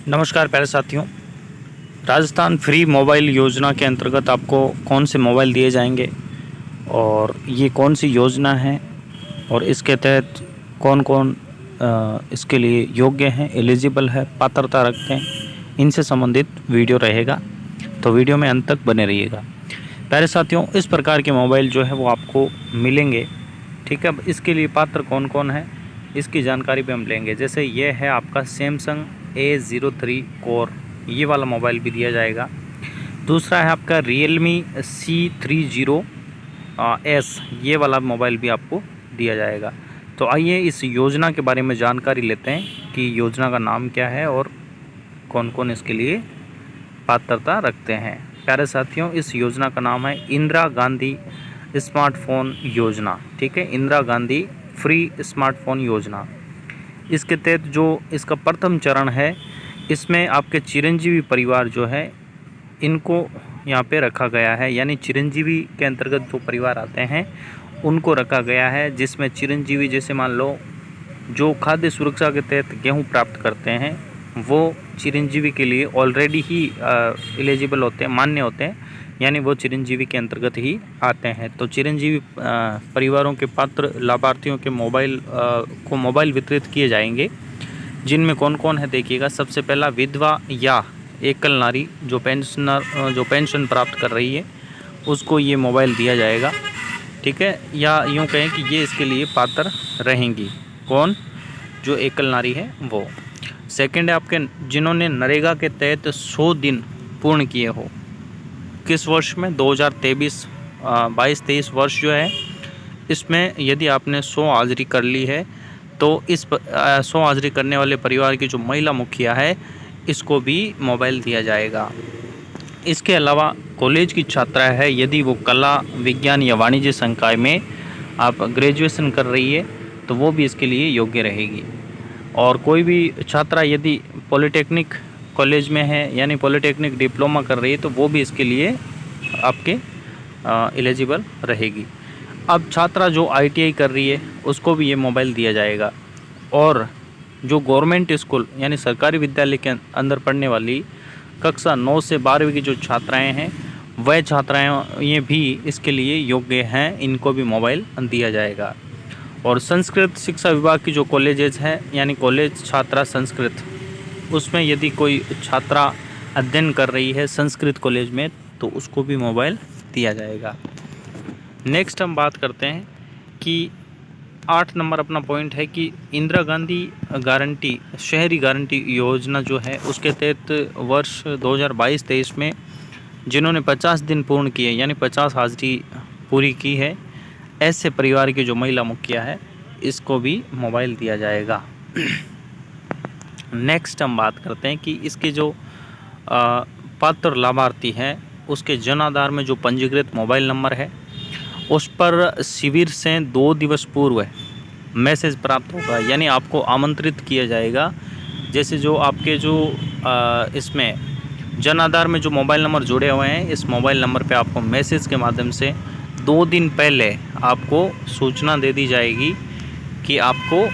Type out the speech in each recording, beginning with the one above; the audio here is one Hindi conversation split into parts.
नमस्कार प्यारे साथियों। राजस्थान फ्री मोबाइल योजना के अंतर्गत आपको कौन से मोबाइल दिए जाएंगे और ये कौन सी योजना है और इसके तहत कौन कौन इसके लिए योग्य हैं, एलिजिबल है, पात्रता रखते हैं, इनसे संबंधित वीडियो रहेगा। तो वीडियो में अंत तक बने रहिएगा। प्यारे साथियों, इस प्रकार के मोबाइल जो है वो आपको मिलेंगे। ठीक है, अब इसके लिए पात्र कौन कौन है इसकी जानकारी भी हम लेंगे। जैसे ये है आपका सैमसंग A03 कोर, ये वाला मोबाइल भी दिया जाएगा। दूसरा है आपका Realme C30S, ये वाला मोबाइल भी आपको दिया जाएगा। तो आइए इस योजना के बारे में जानकारी लेते हैं कि योजना का नाम क्या है और कौन कौन इसके लिए पात्रता रखते हैं। प्यारे साथियों, इस योजना का नाम है इंदिरा गांधी स्मार्टफोन योजना। ठीक है, इंदिरा गांधी फ्री स्मार्टफोन योजना। इसके तहत जो इसका प्रथम चरण है, इसमें आपके चिरंजीवी परिवार जो है इनको यहाँ पे रखा गया है। यानी चिरंजीवी के अंतर्गत जो परिवार आते हैं उनको रखा गया है, जिसमें चिरंजीवी जैसे मान लो जो खाद्य सुरक्षा के तहत गेहूँ प्राप्त करते हैं वो चिरंजीवी के लिए ऑलरेडी ही एलिजिबल होते हैं, मान्य होते हैं, यानी वो चिरंजीवी के अंतर्गत ही आते हैं। तो चिरंजीवी परिवारों के पात्र लाभार्थियों के मोबाइल वितरित किए जाएंगे, जिनमें कौन कौन है देखिएगा। सबसे पहला विधवा या एकल नारी जो पेंशन प्राप्त कर रही है उसको ये मोबाइल दिया जाएगा। ठीक है, या यूँ कहें कि ये इसके लिए पात्र रहेंगी। कौन? जो एकल नारी है वो। सेकंड है आपके जिन्होंने नरेगा के तहत 100 दिन पूर्ण किए हो। किस वर्ष में? 2022-23 वर्ष जो है, इसमें यदि आपने 100 हाजिरी कर ली है तो इस 100 हाजिरी करने वाले परिवार की जो महिला मुखिया है इसको भी मोबाइल दिया जाएगा। इसके अलावा कॉलेज की छात्रा है, यदि वो कला, विज्ञान या वाणिज्य संकाय में आप ग्रेजुएशन कर रही है तो वो भी इसके लिए योग्य रहेगी। और कोई भी छात्रा यदि पॉलिटेक्निक कॉलेज में है, यानी पॉलिटेक्निक डिप्लोमा कर रही है, तो वो भी इसके लिए आपके एलिजिबल रहेगी। अब छात्रा जो ITI कर रही है उसको भी ये मोबाइल दिया जाएगा। और जो गवर्नमेंट स्कूल यानी सरकारी विद्यालय के अंदर पढ़ने वाली कक्षा 9 से 12वीं की जो छात्राएं हैं वह छात्राएं ये भी इसके लिए योग्य हैं, इनको भी मोबाइल दिया जाएगा। और संस्कृत शिक्षा विभाग की जो कॉलेजेस हैं, यानी कॉलेज छात्रा संस्कृत, उसमें यदि कोई छात्रा अध्ययन कर रही है संस्कृत कॉलेज में तो उसको भी मोबाइल दिया जाएगा। नेक्स्ट हम बात करते हैं कि 8 नंबर अपना पॉइंट है कि इंदिरा गांधी गारंटी शहरी गारंटी योजना जो है उसके तहत वर्ष 2022-23 में जिन्होंने 50 दिन पूर्ण किए, यानी 50 हाजिरी पूरी की है, ऐसे परिवार की जो महिला मुखिया है इसको भी मोबाइल दिया जाएगा। नेक्स्ट हम बात करते हैं कि इसके जो पात्र लाभार्थी हैं उसके जन आधार में जो पंजीकृत मोबाइल नंबर है उस पर शिविर से 2 दिवस पूर्व मैसेज प्राप्त होगा, यानी आपको आमंत्रित किया जाएगा। जैसे जो आपके जो इसमें जन आधार में जो मोबाइल नंबर जुड़े हुए हैं, इस मोबाइल नंबर पे आपको मैसेज के माध्यम से 2 दिन पहले आपको सूचना दे दी जाएगी कि आपको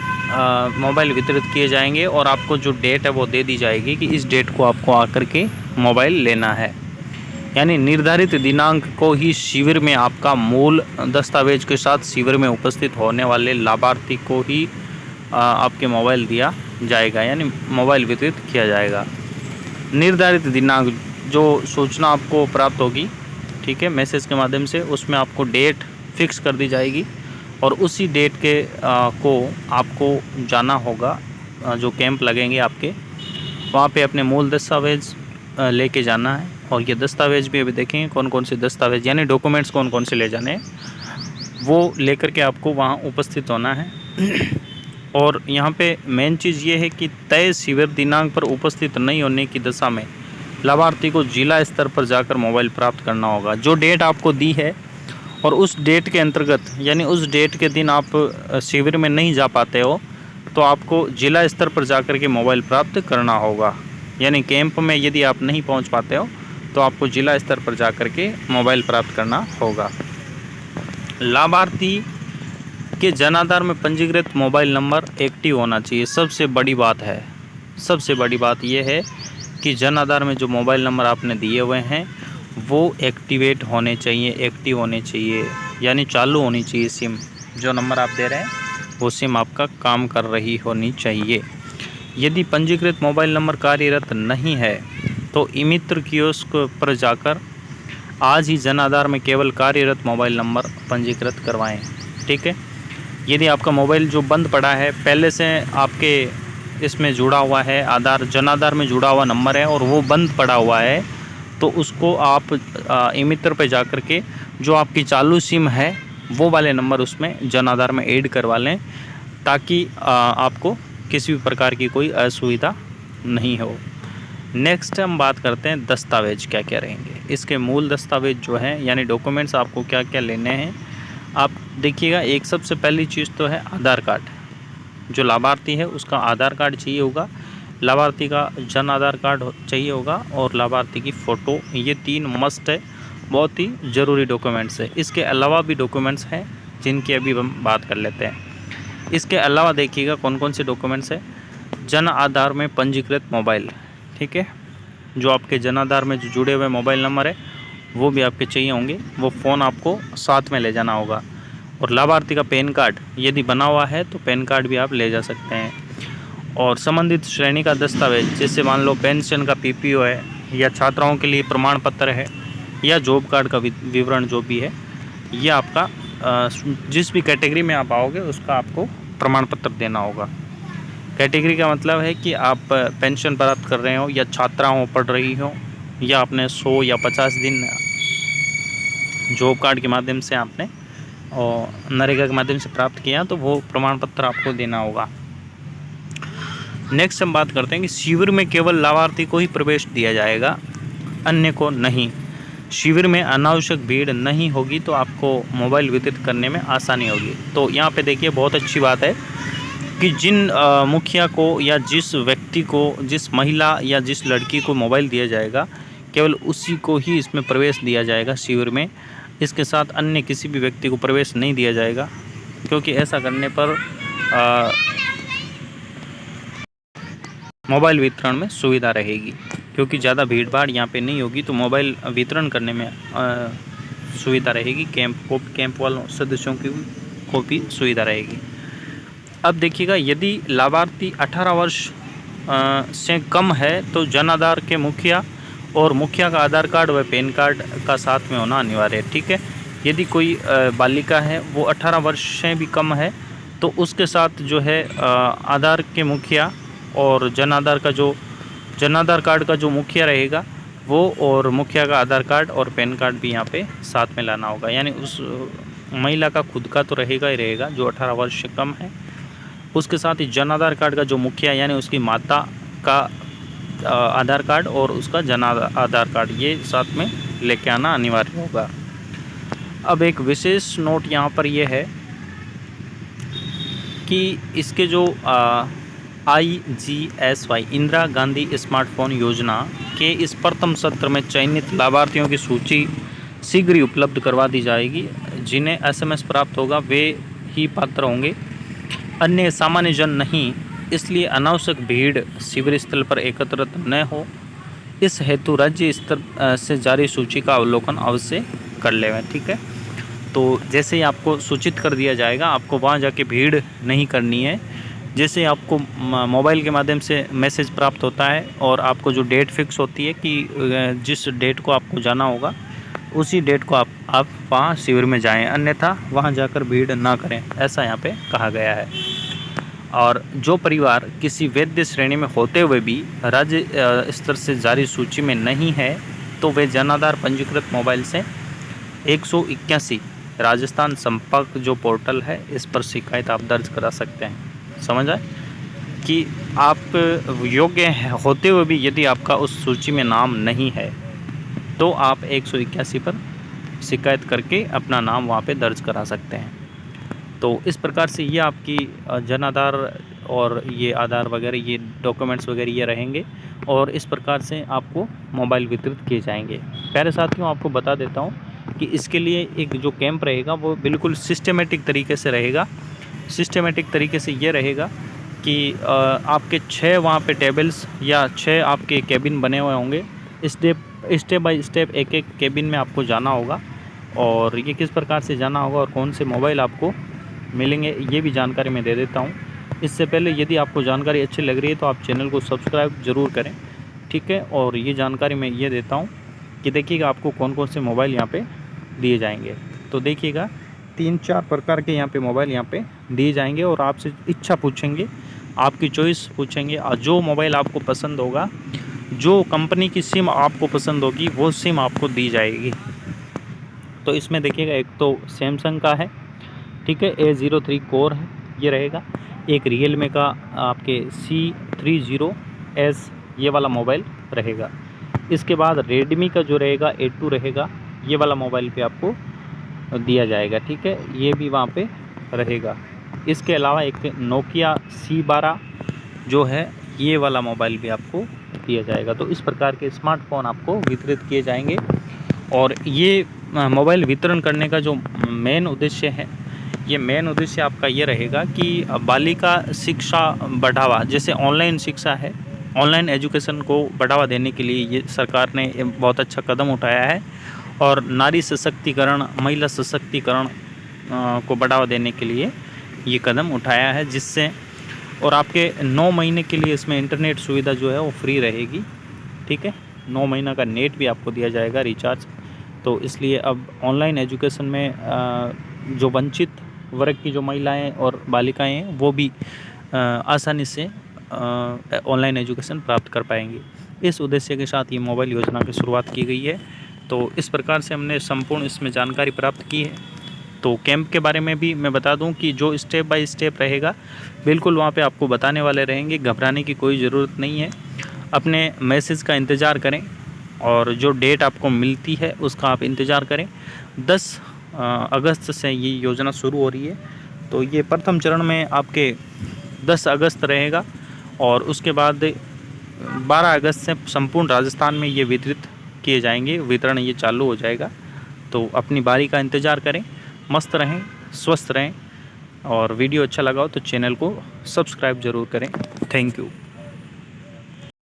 मोबाइल वितरित किए जाएंगे और आपको जो डेट है वो दे दी जाएगी कि इस डेट को आपको आकर के मोबाइल लेना है। यानी निर्धारित दिनांक को ही शिविर में आपका मूल दस्तावेज के साथ शिविर में उपस्थित होने वाले लाभार्थी को ही आपके मोबाइल दिया जाएगा, यानी मोबाइल वितरित किया जाएगा। निर्धारित दिनांक जो सूचना आपको प्राप्त होगी, ठीक है, मैसेज के माध्यम से, उसमें आपको डेट फिक्स कर दी जाएगी और उसी डेट के को आपको जाना होगा। जो कैंप लगेंगे आपके वहाँ पे अपने मूल दस्तावेज लेके जाना है। और ये दस्तावेज भी अभी देखेंगे कौन कौन से दस्तावेज, यानी डॉक्यूमेंट्स कौन कौन से ले जाने हैं, वो लेकर के आपको वहाँ उपस्थित होना है। और यहाँ पे मेन चीज़ ये है कि तय शिविर दिनांक पर उपस्थित नहीं होने की दशा में लाभार्थी को जिला स्तर पर जाकर मोबाइल प्राप्त करना होगा। जो डेट आपको दी है और उस डेट के अंतर्गत, यानी उस डेट के दिन आप शिविर में नहीं जा पाते हो तो आपको जिला स्तर पर जाकर के मोबाइल प्राप्त करना होगा। यानी कैंप में यदि आप नहीं पहुंच पाते हो तो आपको जिला स्तर पर जाकर के मोबाइल प्राप्त करना होगा। लाभार्थी के जन आधार में पंजीकृत मोबाइल नंबर एक्टिव होना चाहिए, सबसे बड़ी बात है। सबसे बड़ी बात यह है कि जन आधार में जो मोबाइल नंबर आपने दिए हुए हैं वो एक्टिवेट होने चाहिए, एक्टिव होने चाहिए, यानी चालू होनी चाहिए सिम। जो नंबर आप दे रहे हैं वो सिम आपका काम कर रही होनी चाहिए। यदि पंजीकृत मोबाइल नंबर कार्यरत नहीं है तो ई मित्र कियोस्क पर जाकर आज ही जन आधार में केवल कार्यरत मोबाइल नंबर पंजीकृत करवाएं। ठीक है। यदि आपका मोबाइल जो बंद पड़ा है, पहले से आपके इसमें जुड़ा हुआ है, आधार जन आधार में जुड़ा हुआ नंबर है और वो बंद पड़ा हुआ है, तो उसको आप ई मित्र पे जा कर के जो आपकी चालू सिम है वो वाले नंबर उसमें जन आधार में ऐड करवा लें, ताकि आपको किसी भी प्रकार की कोई असुविधा नहीं हो। नेक्स्ट हम बात करते हैं दस्तावेज क्या क्या रहेंगे। इसके मूल दस्तावेज जो हैं, यानी डॉक्यूमेंट्स आपको क्या क्या लेने हैं, आप देखिएगा। एक सबसे पहली चीज़ तो है आधार कार्ड। जो लाभार्थी है उसका आधार कार्ड चाहिए होगा, लाभार्थी का जन आधार कार्ड चाहिए होगा और लाभार्थी की फ़ोटो। ये 3 मस्ट है, बहुत ही ज़रूरी डॉक्यूमेंट्स है। इसके अलावा भी डॉक्यूमेंट्स हैं जिनकी अभी हम बात कर लेते हैं। इसके अलावा देखिएगा कौन कौन से डॉक्यूमेंट्स हैं। जन आधार में पंजीकृत मोबाइल, ठीक है, जो आपके जन आधार में जो जुड़े हुए मोबाइल नंबर है वो भी आपके चाहिए होंगे, वो फ़ोन आपको साथ में ले जाना होगा। और लाभार्थी का पैन कार्ड यदि बना हुआ है तो पैन कार्ड भी आप ले जा सकते हैं। और संबंधित श्रेणी का दस्तावेज, जैसे मान लो पेंशन का पीपीओ है, या छात्राओं के लिए प्रमाण पत्र है, या जॉब कार्ड का विवरण जो भी है, ये आपका जिस भी कैटेगरी में आप आओगे उसका आपको प्रमाण पत्र देना होगा। कैटेगरी का मतलब है कि आप पेंशन प्राप्त कर रहे हो, या छात्रा हो, पढ़ रही हो, या आपने 100 या 50 दिन जॉब कार्ड के माध्यम से आपने और नरेगा के माध्यम से प्राप्त किया, तो वो प्रमाण पत्र आपको देना होगा। नेक्स्ट हम बात करते हैं कि शिविर में केवल लाभार्थी को ही प्रवेश दिया जाएगा, अन्य को नहीं। शिविर में अनावश्यक भीड़ नहीं होगी तो आपको मोबाइल वितरित करने में आसानी होगी। तो यहाँ पे देखिए बहुत अच्छी बात है कि जिन मुखिया को या जिस व्यक्ति को, जिस महिला या जिस लड़की को मोबाइल दिया जाएगा, केवल उसी को ही इसमें प्रवेश दिया जाएगा शिविर में। इसके साथ अन्य किसी भी व्यक्ति को प्रवेश नहीं दिया जाएगा, क्योंकि ऐसा करने पर मोबाइल वितरण में सुविधा रहेगी, क्योंकि ज़्यादा भीड़ भाड़ यहाँ पे नहीं होगी, तो मोबाइल वितरण करने में सुविधा रहेगी। कैंप वालों सदस्यों को भी सुविधा रहेगी। अब देखिएगा, यदि लाभार्थी 18 वर्ष से कम है तो जन आधार के मुखिया और मुखिया का आधार कार्ड व पैन कार्ड का साथ में होना अनिवार्य है। ठीक है। यदि कोई बालिका है वो 18 वर्ष से भी कम है तो उसके साथ जो है आधार के मुखिया और जन आधार कार्ड का जो मुखिया रहेगा वो, और मुखिया का आधार कार्ड और पैन कार्ड भी यहाँ पे साथ में लाना होगा। यानी उस महिला का खुद का तो रहेगा ही रहेगा जो 18 वर्ष से कम है, उसके साथ ही जन आधार कार्ड का जो मुखिया यानी उसकी माता का आधार कार्ड और उसका जन आधार कार्ड ये साथ में लेके आना अनिवार्य होगा। अब एक विशेष नोट यहाँ पर ये है कि इसके जो IGSY इंदिरा गांधी स्मार्टफोन योजना के इस प्रथम सत्र में चयनित लाभार्थियों की सूची शीघ्र ही उपलब्ध करवा दी जाएगी। जिन्हें SMS प्राप्त होगा वे ही पात्र होंगे, अन्य सामान्य जन नहीं। इसलिए अनावश्यक भीड़ शिविर स्थल पर एकत्रित न हो, इस हेतु राज्य स्तर से जारी सूची का अवलोकन अवश्य कर लें। ठीक है। तो जैसे ही आपको सूचित कर दिया जाएगा, आपको वहाँ जाके भीड़ नहीं करनी है। जैसे आपको मोबाइल के माध्यम से मैसेज प्राप्त होता है और आपको जो डेट फिक्स होती है कि जिस डेट को आपको जाना होगा उसी डेट को आप वहाँ शिविर में जाएं, अन्यथा वहाँ जाकर भीड़ ना करें, ऐसा यहाँ पे कहा गया है। और जो परिवार किसी वैध श्रेणी में होते हुए भी राज्य स्तर से जारी सूची में नहीं है तो वे जन आधार पंजीकृत मोबाइल से 181 राजस्थान संपर्क जो पोर्टल है इस पर शिकायत आप दर्ज करा सकते हैं। समझ आए कि आप योग्य होते हुए भी यदि आपका उस सूची में नाम नहीं है तो आप 181 पर शिकायत करके अपना नाम वहाँ पे दर्ज करा सकते हैं। तो इस प्रकार से ये आपकी जन आधार और ये आधार वगैरह ये डॉक्यूमेंट्स वगैरह ये रहेंगे और इस प्रकार से आपको मोबाइल वितरित किए जाएंगे। प्यारे साथियों, आपको बता देता हूँ कि इसके लिए एक जो कैंप रहेगा वो बिल्कुल सिस्टमेटिक तरीके से रहेगा। सिस्टमेटिक तरीके से ये रहेगा कि आपके 6 वहाँ पे टेबल्स या 6 आपके केबिन बने हुए होंगे। स्टेप बाय स्टेप एक-एक केबिन में आपको जाना होगा और ये किस प्रकार से जाना होगा और कौन से मोबाइल आपको मिलेंगे ये भी जानकारी मैं दे देता हूँ। इससे पहले यदि आपको जानकारी अच्छी लग रही है तो आप चैनल को सब्सक्राइब ज़रूर करें, ठीक है। और ये जानकारी मैं ये देता हूँ कि देखिएगा आपको कौन-कौन से मोबाइल यहाँ पे दिए जाएंगे। तो देखिएगा 3-4 प्रकार के यहाँ पे मोबाइल यहाँ पे दिए जाएंगे और आपसे इच्छा पूछेंगे, आपकी चॉइस पूछेंगे और जो मोबाइल आपको पसंद होगा, जो कंपनी की सिम आपको पसंद होगी वो सिम आपको दी जाएगी। तो इसमें देखिएगा एक तो सैमसंग का है, ठीक है, A03 कोर है ये रहेगा। एक रियलमी का आपके C30S ये वाला मोबाइल रहेगा। इसके बाद रेडमी का जो रहेगा A2 रहेगा, ये वाला मोबाइल पे आपको दिया जाएगा, ठीक है, ये भी वहाँ पे रहेगा। इसके अलावा एक नोकिया C12 जो है ये वाला मोबाइल भी आपको दिया जाएगा। तो इस प्रकार के स्मार्टफोन आपको वितरित किए जाएंगे और ये मोबाइल वितरण करने का जो मेन उद्देश्य है, ये मेन उद्देश्य आपका ये रहेगा कि बालिका शिक्षा बढ़ावा, जैसे ऑनलाइन शिक्षा है, ऑनलाइन एजुकेशन को बढ़ावा देने के लिए ये सरकार ने बहुत अच्छा कदम उठाया है और नारी सशक्तिकरण, महिला सशक्तिकरण को बढ़ावा देने के लिए ये कदम उठाया है, जिससे और आपके 9 महीने के लिए इसमें इंटरनेट सुविधा जो है वो फ्री रहेगी, ठीक है। 9 महीना का नेट भी आपको दिया जाएगा रिचार्ज। तो इसलिए अब ऑनलाइन एजुकेशन में जो वंचित वर्ग की जो महिलाएं और बालिकाएं हैं वो भी आसानी से ऑनलाइन एजुकेशन प्राप्त कर पाएंगी। इस उद्देश्य के साथ ये मोबाइल योजना की शुरुआत की गई है। तो इस प्रकार से हमने संपूर्ण इसमें जानकारी प्राप्त की है। तो कैंप के बारे में भी मैं बता दूं कि जो स्टेप बाय स्टेप रहेगा बिल्कुल वहाँ पे आपको बताने वाले रहेंगे, घबराने की कोई ज़रूरत नहीं है। अपने मैसेज का इंतज़ार करें और जो डेट आपको मिलती है उसका आप इंतज़ार करें। 10 अगस्त से ये योजना शुरू हो रही है। तो ये प्रथम चरण में आपके 10 अगस्त रहेगा और उसके बाद 12 अगस्त से संपूर्ण राजस्थान में ये वितरित किए जाएंगे, वितरण ये चालू हो जाएगा। तो अपनी बारी का इंतज़ार करें, मस्त रहें, स्वस्थ रहें और वीडियो अच्छा लगा हो तो चैनल को सब्सक्राइब ज़रूर करें। Thank you.